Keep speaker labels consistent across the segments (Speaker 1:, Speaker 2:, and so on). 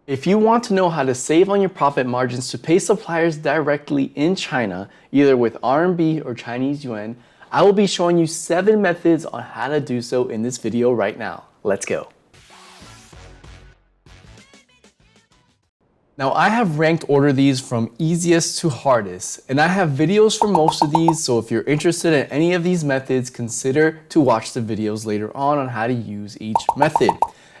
Speaker 1: If you want to know how to save on your profit margins to pay suppliers directly in China, either with RMB or Chinese Yuan, I will be showing you 7 methods on how to do so in this video right now. Let's go. Now I have ranked ordered these from easiest to hardest, and I have videos for most of these, so if you're interested in any of these methods, consider to watch the videos later on how to use each method.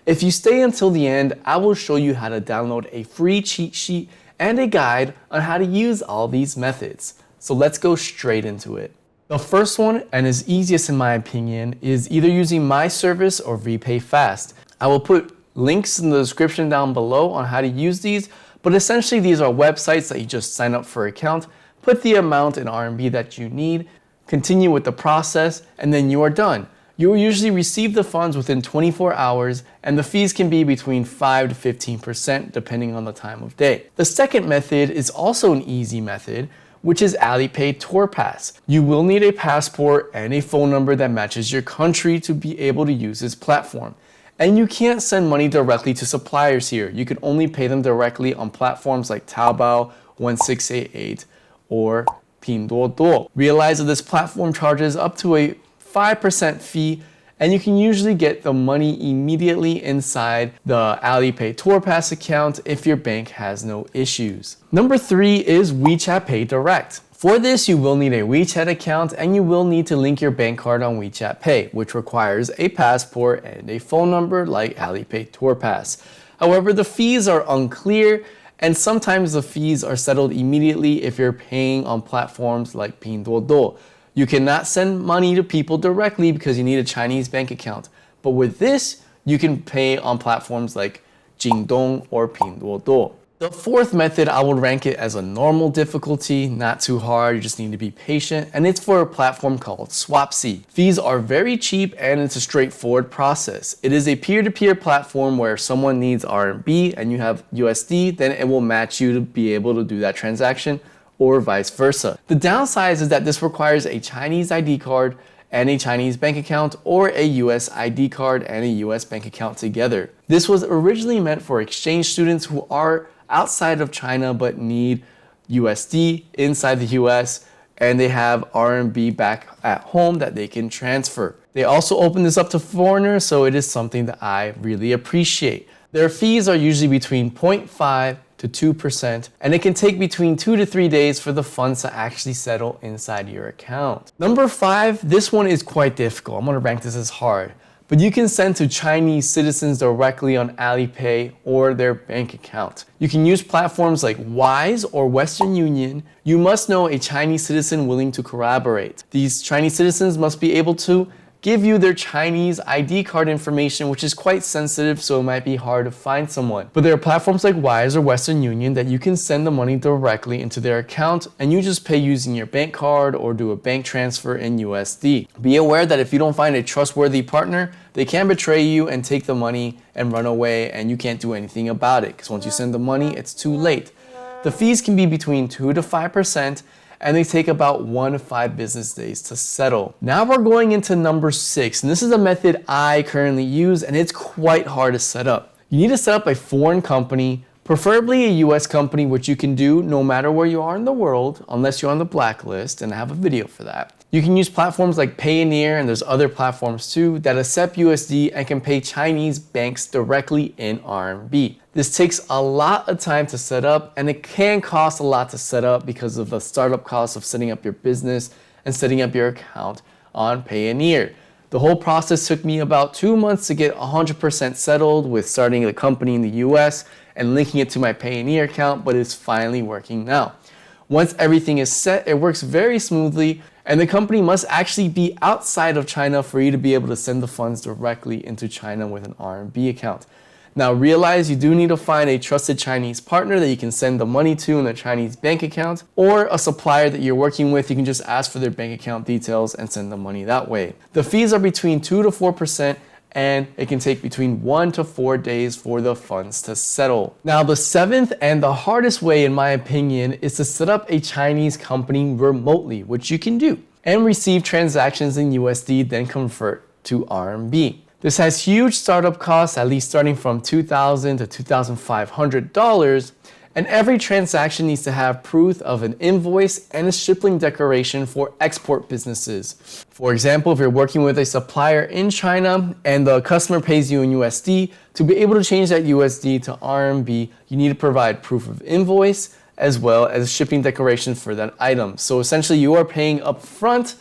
Speaker 1: If you stay until the end, I will show you how to download a free cheat sheet and a guide on how to use all these methods. So let's go straight into it. The first one, and is easiest in my opinion, is either using my service or VPay Fast. I will put links in the description down below on how to use these, but essentially these are websites that you just sign up for an account, put the amount in RMB that you need, continue with the process, and then you are done. You will usually receive the funds within 24 hours, and the fees can be between 5 to 15% depending on the time of day. The second method is also an easy method, which is Alipay Tourpass. You will need a passport and a phone number that matches your country to be able to use this platform. And you can't send money directly to suppliers here. You can only pay them directly on platforms like Taobao, 1688, or Pinduoduo. Realize that this platform charges up to a 5% fee, and you can usually get the money immediately inside the Alipay Tourpass account if your bank has no issues. Number 3 is WeChat Pay Direct. For this, you will need a WeChat account and you will need to link your bank card on WeChat Pay, which requires a passport and a phone number like Alipay Tourpass. However, the fees are unclear, and sometimes the fees are settled immediately if you're paying on platforms like Pinduoduo. You cannot send money to people directly because you need a Chinese bank account. But with this, you can pay on platforms like Jingdong or Pinduoduo. The fourth method, I would rank it as a normal difficulty, not too hard, you just need to be patient, and it's for a platform called Swapsy. Fees are very cheap and it's a straightforward process. It is a peer-to-peer platform where someone needs RMB and you have USD, then it will match you to be able to do that transaction, or vice versa. The downside is that this requires a Chinese ID card and a Chinese bank account, or a US ID card and a US bank account together. This was originally meant for exchange students who are outside of China but need USD inside the US, and they have RMB back at home that they can transfer. They also open this up to foreigners, so it is something that I really appreciate. Their fees are usually between 0.5 to 2%, and it can take between 2 to 3 days for the funds to actually settle inside your account. Number 5, this one is quite difficult. I'm gonna rank this as hard. But you can send to Chinese citizens directly on Alipay or their bank account. You can use platforms like Wise or Western Union. You must know a Chinese citizen willing to collaborate. These Chinese citizens must be able to give you their Chinese ID card information, which is quite sensitive, so it might be hard to find someone. But there are platforms like Wise or Western Union that you can send the money directly into their account, and you just pay using your bank card or do a bank transfer in USD. Be aware that if you don't find a trustworthy partner, they can betray you and take the money and run away, and you can't do anything about it, because once you send the money, it's too late. The fees can be between 2 to 5%, and they take about 1 to 5 business days to settle. Now we're going into number 6, and this is a method I currently use, and it's quite hard to set up. You need to set up a foreign company, preferably a US company, which you can do no matter where you are in the world, unless you're on the blacklist, and I have a video for that. You can use platforms like Payoneer, and there's other platforms too, that accept USD and can pay Chinese banks directly in RMB. This takes a lot of time to set up, and it can cost a lot to set up because of the startup costs of setting up your business and setting up your account on Payoneer. The whole process took me about 2 months to get 100% settled with starting a company in the US and linking it to my Payoneer account, but it's finally working now. Once everything is set, it works very smoothly, and the company must actually be outside of China for you to be able to send the funds directly into China with an RMB account. Now realize you do need to find a trusted Chinese partner that you can send the money to in their Chinese bank account, or a supplier that you're working with. You can just ask for their bank account details and send the money that way. The fees are between 2 to 4%, and it can take between 1 to 4 days for the funds to settle. Now the 7th and the hardest way, in my opinion, is to set up a Chinese company remotely, which you can do, and receive transactions in USD, then convert to RMB. This has huge startup costs, at least starting from $2,000 to $2,500, and every transaction needs to have proof of an invoice and a shipping declaration for export businesses. For example, if you're working with a supplier in China and the customer pays you in USD, to be able to change that USD to RMB, you need to provide proof of invoice as well as shipping declaration for that item. So essentially you are paying up front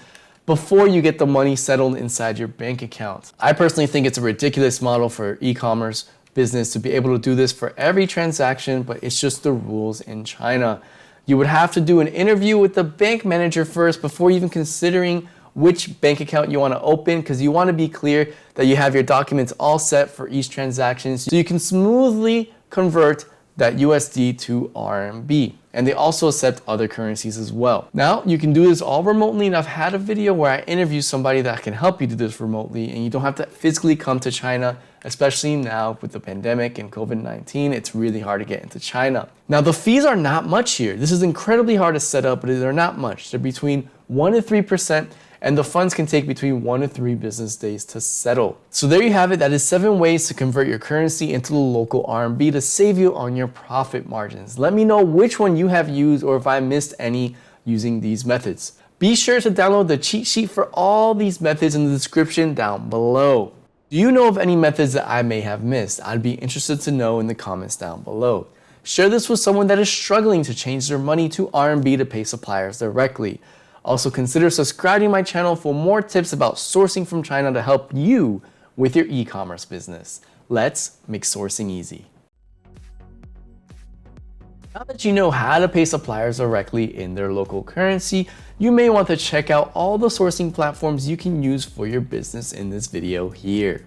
Speaker 1: before you get the money settled inside your bank account. I personally think it's a ridiculous model for e-commerce business to be able to do this for every transaction, but it's just the rules in China. You would have to do an interview with the bank manager first before even considering which bank account you want to open, because you want to be clear that you have your documents all set for each transaction so you can smoothly convert that USD to RMB. And they also accept other currencies as well. Now, you can do this all remotely, and I've had a video where I interview somebody that can help you do this remotely, and you don't have to physically come to China, especially now with the pandemic and COVID-19, it's really hard to get into China. Now, the fees are not much here. This is incredibly hard to set up, but they're not much. They're between 1% and 3%, and the funds can take between 1 to 3 business days to settle. So there you have it. That is 7 ways to convert your currency into the local RMB to save you on your profit margins. Let me know which one you have used or if I missed any using these methods. Be sure to download the cheat sheet for all these methods in the description down below. Do you know of any methods that I may have missed? I'd be interested to know in the comments down below. Share this with someone that is struggling to change their money to RMB to pay suppliers directly. Also, consider subscribing to my channel for more tips about sourcing from China to help you with your e-commerce business. Let's make sourcing easy. Now that you know how to pay suppliers directly in their local currency, you may want to check out all the sourcing platforms you can use for your business in this video here.